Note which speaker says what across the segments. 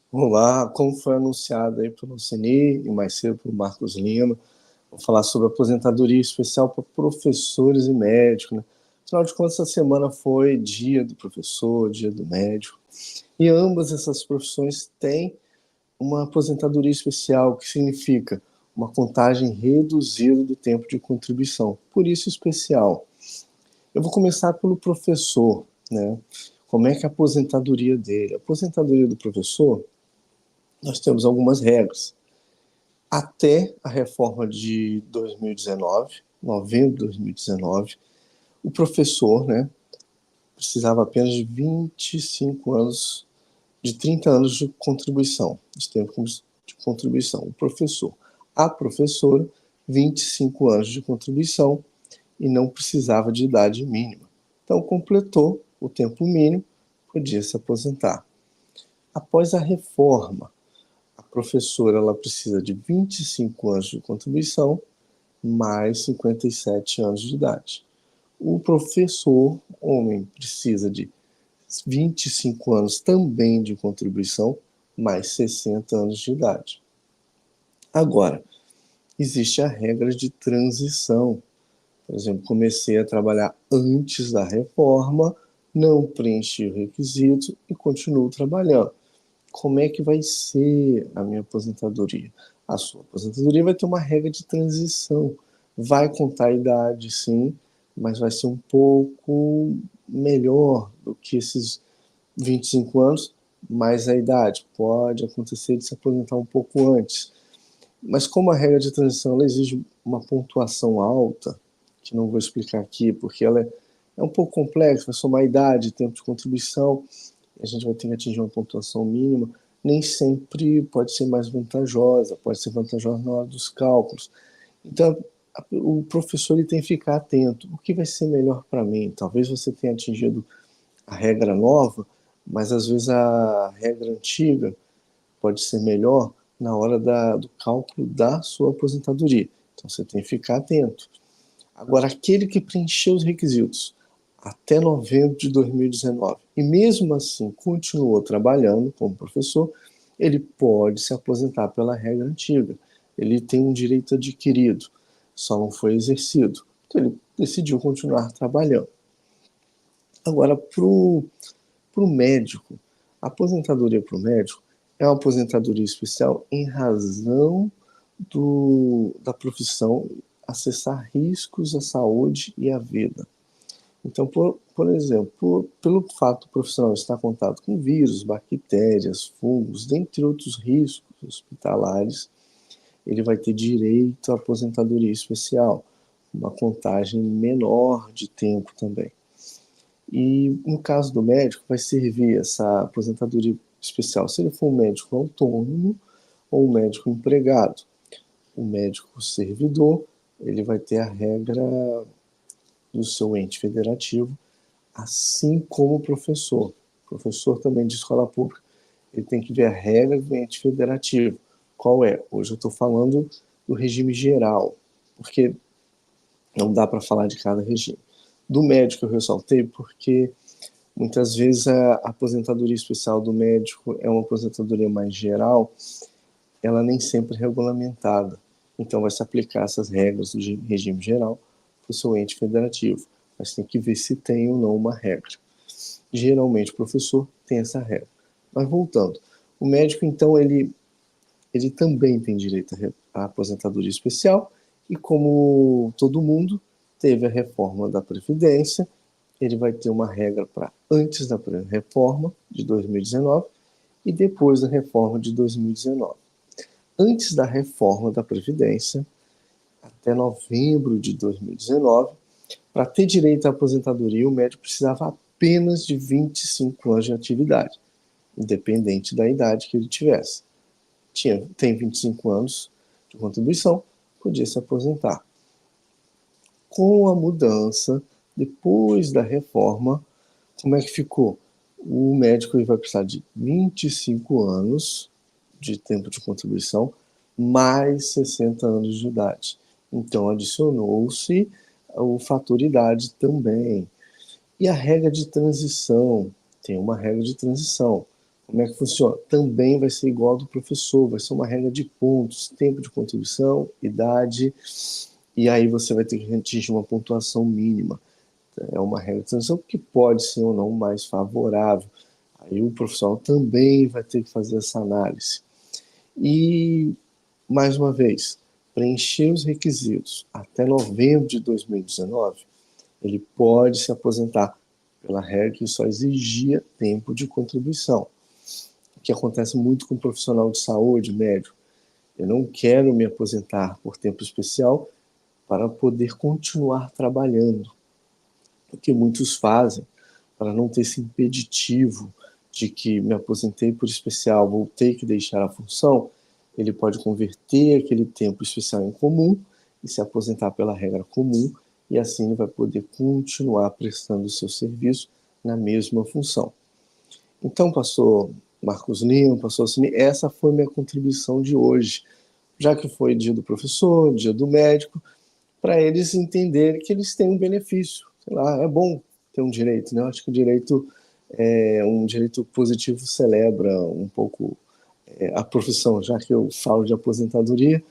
Speaker 1: Olá, como foi anunciado aí pelo Ceni e mais cedo pelo Marcos Lima, vou falar sobre aposentadoria especial para professores e médicos, né? Afinal de contas, essa semana foi dia do professor, dia do médico, e ambas essas profissões têm uma aposentadoria especial, que significa uma contagem reduzida do tempo de contribuição, por isso especial. Eu vou começar pelo professor, né? Como é que é a aposentadoria dele? A aposentadoria do professor, nós temos algumas regras. Até a reforma de 2019, novembro de 2019, o professor, né, precisava apenas de 25 anos, de 30 anos de contribuição, de tempo de contribuição. O professor. A professora, 25 anos de contribuição e não precisava de idade mínima. Então, completou o tempo mínimo, podia se aposentar. Após a reforma, a professora ela precisa de 25 anos de contribuição mais 57 anos de idade. O professor homem precisa de 25 anos também de contribuição mais 60 anos de idade. Agora, existe a regra de transição. Por exemplo, comecei a trabalhar antes da reforma, não preenchi o requisito e continuo trabalhando. Como é que vai ser a minha aposentadoria? A sua aposentadoria vai ter uma regra de transição. Vai contar a idade, sim, mas vai ser um pouco melhor do que esses 25 anos, mais a idade. Pode acontecer de se aposentar um pouco antes. Mas como a regra de transição ela exige uma pontuação alta, que não vou explicar aqui, porque ela é um pouco complexa, vai somar idade, tempo de contribuição, a gente vai ter que atingir uma pontuação mínima, nem sempre pode ser mais vantajosa, pode ser vantajosa na hora dos cálculos. Então, o professor ele tem que ficar atento. O que vai ser melhor para mim? Talvez você tenha atingido a regra nova, mas às vezes a regra antiga pode ser melhor na hora do cálculo da sua aposentadoria. Então, você tem que ficar atento. Agora, aquele que preencheu os requisitos até novembro de 2019 e mesmo assim continuou trabalhando como professor, ele pode se aposentar pela regra antiga. Ele tem um direito adquirido, só não foi exercido. Então ele decidiu continuar trabalhando. Agora, para o médico, a aposentadoria para o médico é uma aposentadoria especial em razão da profissão acessar riscos à saúde e à vida. Então, por exemplo, pelo fato do profissional estar em contato com vírus, bactérias, fungos, dentre outros riscos hospitalares, ele vai ter direito à aposentadoria especial, uma contagem menor de tempo também. E no caso do médico, vai servir essa aposentadoria especial se ele for um médico autônomo ou um médico empregado. O médico servidor, ele vai ter a regra do seu ente federativo, assim como o professor. O professor também de escola pública, ele tem que ver a regra do ente federativo. Qual é? Hoje eu estou falando do regime geral, porque não dá para falar de cada regime. Do médico eu ressaltei porque muitas vezes a aposentadoria especial do médico é uma aposentadoria mais geral, ela nem sempre é regulamentada. Então vai se aplicar essas regras do regime geral para o seu ente federativo. Mas tem que ver se tem ou não uma regra. Geralmente o professor tem essa regra. Mas voltando, o médico então ele também tem direito à aposentadoria especial e como todo mundo teve a reforma da Previdência, ele vai ter uma regra para antes da reforma de 2019 e depois da reforma de 2019. Antes da reforma da Previdência, até novembro de 2019, para ter direito à aposentadoria, o médico precisava apenas de 25 anos de atividade, independente da idade que ele tivesse. Tem 25 anos de contribuição, podia se aposentar. Com a mudança, depois da reforma, como é que ficou? O médico vai precisar de 25 anos de tempo de contribuição, mais 60 anos de idade. Então, adicionou-se o fator idade também. E a regra de transição, tem uma regra de transição. Como é que funciona? Também vai ser igual ao do professor, vai ser uma regra de pontos, tempo de contribuição, idade, e aí você vai ter que atingir uma pontuação mínima. É uma regra de transição que pode ser ou não mais favorável. Aí o profissional também vai ter que fazer essa análise. E, mais uma vez, preencher os requisitos até novembro de 2019, ele pode se aposentar pela regra que só exigia tempo de contribuição, o que acontece muito com o profissional de saúde, médico. Eu não quero me aposentar por tempo especial para poder continuar trabalhando, o que muitos fazem para não ter esse impeditivo de que me aposentei por especial, vou ter que deixar a função. Ele pode converter aquele tempo especial em comum e se aposentar pela regra comum, e assim ele vai poder continuar prestando o seu serviço na mesma função. Então, pastor Marcos Lima, pastor Cine, essa foi minha contribuição de hoje, já que foi dia do professor, dia do médico, para eles entenderem que eles têm um benefício. Sei lá, é bom ter um direito, né? Eu acho que o direito é um direito positivo, celebra um pouco a profissão, já que eu falo de aposentadoria,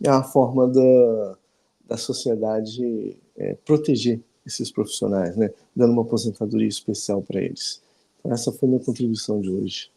Speaker 1: é uma forma da sociedade proteger esses profissionais, né? Dando uma aposentadoria especial para eles. Então, essa foi a minha contribuição de hoje.